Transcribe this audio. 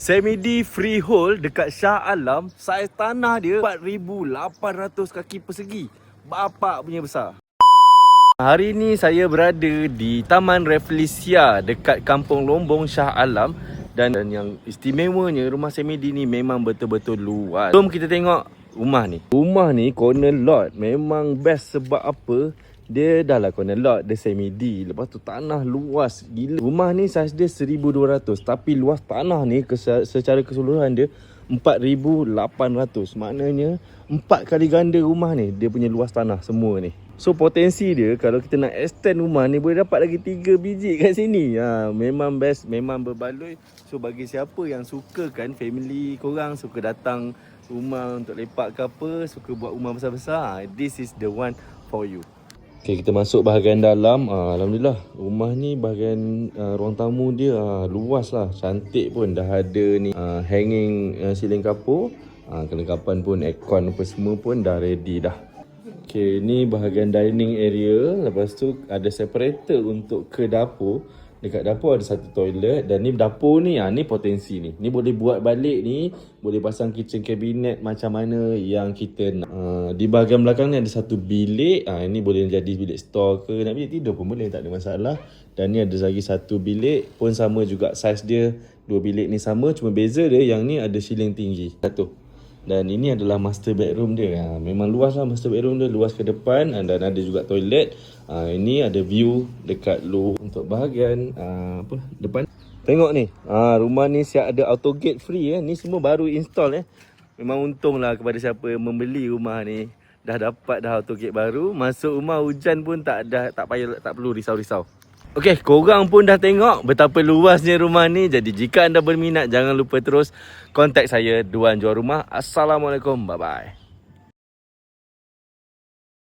Semi-D freehold dekat Shah Alam. Saiz tanah dia 4,800 kaki persegi. Bapak punya besar. Hari ni saya berada di Taman Rafflesia dekat Kampung Lombong, Shah Alam. Dan yang istimewanya rumah semi-D ni memang betul-betul luas. Jom kita tengok rumah ni. Rumah ni corner lot memang best sebab apa? Dia dah lah corner lot, dia semi-D. Lepas tu tanah luas gila. Rumah ni saiz dia 1,200. Tapi luas tanah ni secara keseluruhan dia 4,800. Maknanya 4 kali ganda rumah ni dia punya luas tanah semua ni. So potensi dia kalau kita nak extend rumah ni boleh dapat lagi 3 biji kat sini. Memang best, memang berbaloi. So bagi siapa yang suka kan, family korang suka datang rumah untuk lepak ke apa, suka buat rumah besar-besar, this is the one for you. Okay, kita masuk bahagian dalam. Alhamdulillah rumah ni bahagian ruang tamu dia luas lah, cantik pun. Dah ada ni hanging siling kapur, kelengkapan pun, aircon apa semua pun dah ready dah. Okay, ni bahagian dining area. Lepas tu ada separator untuk ke dapur. Dekat dapur ada satu toilet. Dan ni dapur ni, ni potensi ni. Ni boleh buat balik ni. Boleh pasang kitchen cabinet macam mana yang kita nak. Di bahagian belakang ni ada satu bilik. Ini boleh jadi bilik store ke. Nak bilik tidur pun boleh, tak ada masalah. Dan ni ada lagi satu bilik. Pun sama juga saiz dia. Dua bilik ni sama. Cuma beza dia yang ni ada ceiling tinggi. Satu. Dan ini adalah master bedroom dia. Memang luas lah master bedroom dia. Luas ke depan. Dan ada juga toilet. Ini ada view dekat luar. Untuk bahagian depan. Tengok ni. Rumah ni siap ada auto gate free. Ni semua baru install. Memang untung lah kepada siapa yang membeli rumah ni. Dah dapat dah auto gate baru. Masuk rumah hujan pun tak perlu risau-risau. Okey, korang pun dah tengok betapa luasnya rumah ni. Jadi jika anda berminat, jangan lupa terus kontak saya, Duan Jual Rumah. Assalamualaikum, bye-bye.